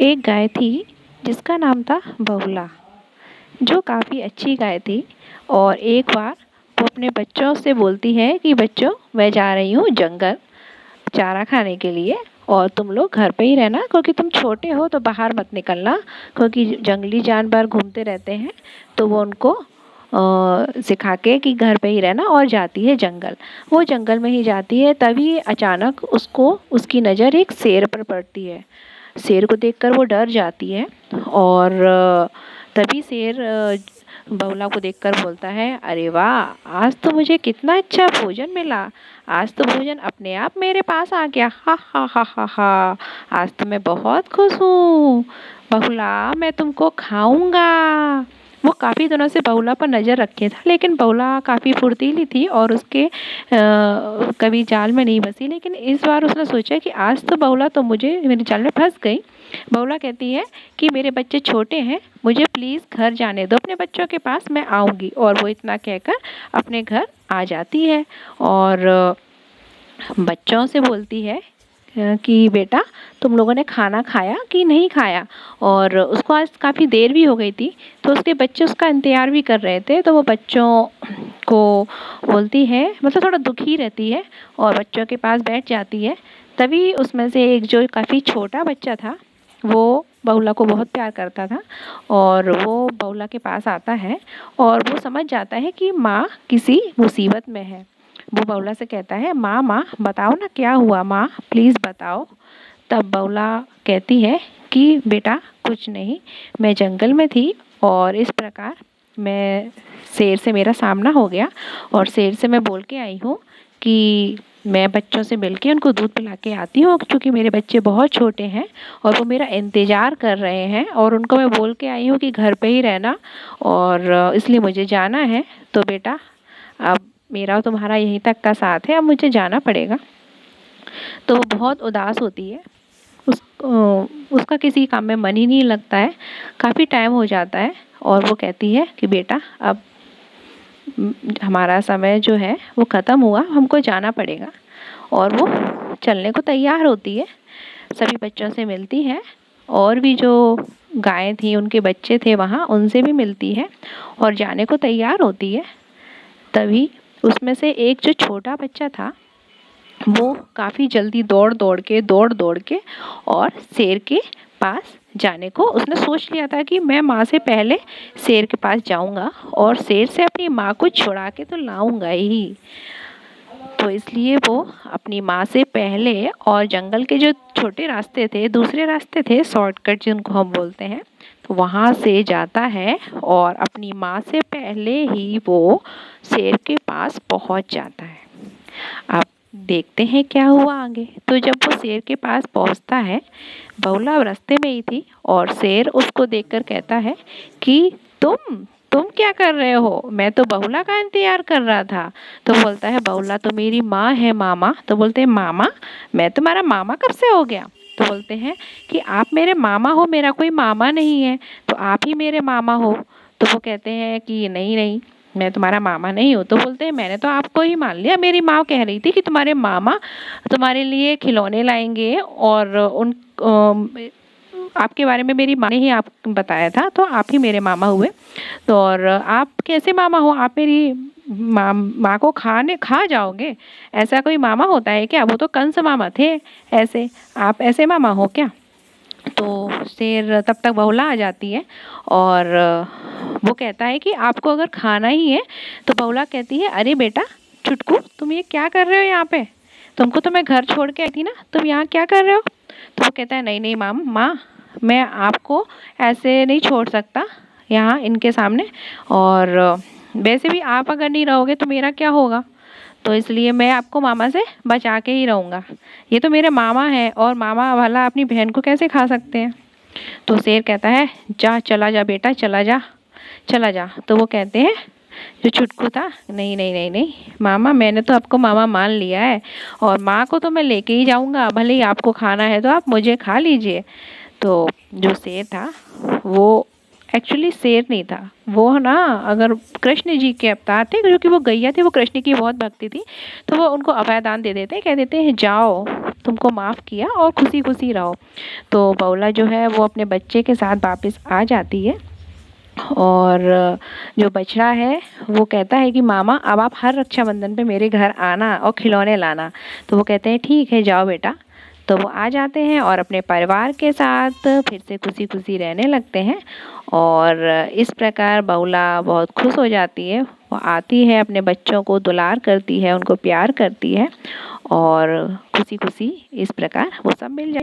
एक गाय थी जिसका नाम था बहुला, जो काफ़ी अच्छी गाय थी। और एक बार वो अपने बच्चों से बोलती है कि बच्चों, मैं जा रही हूँ जंगल चारा खाने के लिए और तुम लोग घर पे ही रहना, क्योंकि तुम छोटे हो तो बाहर मत निकलना, क्योंकि जंगली जानवर घूमते रहते हैं। तो वो उनको सिखा के कि घर पे ही रहना, और जाती है जंगल। वो जंगल में ही जाती है, तभी अचानक उसको उसकी नज़र एक शेर पर पड़ती है। शेर को देखकर वो डर जाती है और तभी शेर बगुला को देखकर बोलता है, अरे वाह, आज तो मुझे कितना अच्छा भोजन मिला। आज तो भोजन अपने आप मेरे पास आ गया। हा हा हा हा हा। आज तो मैं बहुत खुश हूँ। बगुला, मैं तुमको खाऊंगा। वो काफ़ी दिनों से बगुला पर नज़र रखे था, लेकिन बगुला काफ़ी फुर्तीली थी और उसके कभी जाल में नहीं फंसी। लेकिन इस बार उसने सोचा कि आज तो बगुला तो मुझे मेरे जाल में फंस गई। बगुला कहती है कि मेरे बच्चे छोटे हैं, मुझे प्लीज़ घर जाने दो, अपने बच्चों के पास मैं आऊँगी। और वो इतना कहकर अपने घर आ जाती है और बच्चों से बोलती है कि बेटा, तुम लोगों ने खाना खाया कि नहीं खाया। और उसको आज काफ़ी देर भी हो गई थी, तो उसके बच्चे उसका इंतज़ार भी कर रहे थे। तो वो बच्चों को बोलती है, मतलब थोड़ा दुखी रहती है और बच्चों के पास बैठ जाती है। तभी उसमें से एक जो काफ़ी छोटा बच्चा था, वो बगुला को बहुत प्यार करता था और वो बगुला के पास आता है और वो समझ जाता है कि माँ किसी मुसीबत में है। वो बगुला से कहता है, माँ माँ बताओ ना, क्या हुआ माँ, प्लीज़ बताओ। तब बगुला कहती है कि बेटा कुछ नहीं, मैं जंगल में थी और इस प्रकार मैं शेर से मेरा सामना हो गया और शेर से मैं बोल के आई हूँ कि मैं बच्चों से मिल के उनको दूध पिला के आती हूँ, क्योंकि मेरे बच्चे बहुत छोटे हैं और वो मेरा इंतज़ार कर रहे हैं। और उनको मैं बोल के आई हूँ कि घर पे ही रहना, और इसलिए मुझे जाना है। तो बेटा, अब मेरा और तुम्हारा यहीं तक का साथ है, अब मुझे जाना पड़ेगा। तो वो बहुत उदास होती है। उसका किसी काम में मन ही नहीं लगता है, काफ़ी टाइम हो जाता है। और वो कहती है कि बेटा, अब हमारा समय जो है वो ख़त्म हुआ, हमको जाना पड़ेगा। और वो चलने को तैयार होती है, सभी बच्चों से मिलती है और भी जो गायें थी उनके बच्चे थे वहाँ, उनसे भी मिलती है और जाने को तैयार होती है। तभी उसमें से एक जो छोटा बच्चा था, वो काफ़ी जल्दी दौड़ दौड़ के और शेर के पास जाने को उसने सोच लिया था कि मैं माँ से पहले शेर के पास जाऊंगा और शेर से अपनी माँ को छुड़ा के तो लाऊंगा ही। तो इसलिए वो अपनी माँ से पहले, और जंगल के जो छोटे रास्ते थे, दूसरे रास्ते थे शॉर्टकट जिनको हम बोलते हैं, तो वहाँ से जाता है और अपनी माँ से पहले ही वो शेर के पास पहुँच जाता है। अब देखते हैं क्या हुआ आगे। तो जब वो शेर के पास पहुँचता है, बगुला रास्ते में ही थी और शेर उसको देखकर कहता है कि तुम क्या कर रहे हो, मैं तो बगुला का इंतजार कर रहा था। तो बोलता है, बगुला तो मेरी माँ है मामा। तो बोलते हैं, मामा, मैं तुम्हारा मामा कब से हो गया। तो बोलते हैं कि आप मेरे मामा हो, मेरा कोई मामा नहीं है, तो आप ही मेरे मामा हो। तो वो कहते हैं कि नहीं नहीं, मैं तुम्हारा मामा नहीं हूँ। तो बोलते हैं, मैंने तो आपको ही मान लिया, मेरी माँ कह रही थी कि तुम्हारे मामा तुम्हारे लिए खिलौने लाएंगे और उन आपके बारे में मेरी माँ ने ही आप बताया था, तो आप ही मेरे मामा हुए। तो और आप कैसे मामा हो, आप मेरी माँ को खा जाओगे, ऐसा कोई मामा होता है क्या, वो तो कंस मामा थे, ऐसे आप ऐसे मामा हो क्या। तो शेर तब तक बगुला आ जाती है और वो कहता है कि आपको अगर खाना ही है। तो बगुला कहती है, अरे बेटा चुटकू, तुम ये क्या कर रहे हो यहाँ पे, तुमको तो मैं घर छोड़ के आई थी ना, तुम यहाँ क्या कर रहे हो। तो वो कहता है, नहीं नहीं माँ, मैं आपको ऐसे नहीं छोड़ सकता यहाँ इनके सामने, और वैसे भी आप अगर नहीं रहोगे तो मेरा क्या होगा, तो इसलिए मैं आपको मामा से बचा के ही रहूँगा। ये तो मेरे मामा हैं और मामा वाला अपनी बहन को कैसे खा सकते हैं। तो शेर कहता है, जा, चला जा बेटा, चला जा चला जा। तो वो कहते हैं, जो चुटकू था, नहीं नहीं नहीं नहीं मामा, मैंने तो आपको मामा मान लिया है और माँ को तो मैं लेके ही जाऊँगा, भले ही आपको खाना है तो आप मुझे खा लीजिए। तो जो शेर था वो एक्चुअली शेर नहीं था, वो ना अगर कृष्ण जी के अवतार थे, जो कि वो गैया थी, वो कृष्ण की बहुत भक्ति थी, तो वो उनको अभयदान दे देते, कह देते हैं जाओ तुमको माफ़ किया और खुशी खुशी रहो। तो बगुला जो है वो अपने बच्चे के साथ वापस आ जाती है और जो बछड़ा है वो कहता है कि मामा अब आप हर रक्षाबंधन पे मेरे घर आना और खिलौने लाना। तो वो कहते हैं ठीक है जाओ बेटा। तो वो आ जाते हैं और अपने परिवार के साथ फिर से खुशी खुशी रहने लगते हैं और इस प्रकार बगुला बहुत खुश हो जाती है। वो आती है, अपने बच्चों को दुलार करती है, उनको प्यार करती है और खुशी खुशी इस प्रकार वो सब मिल जाए।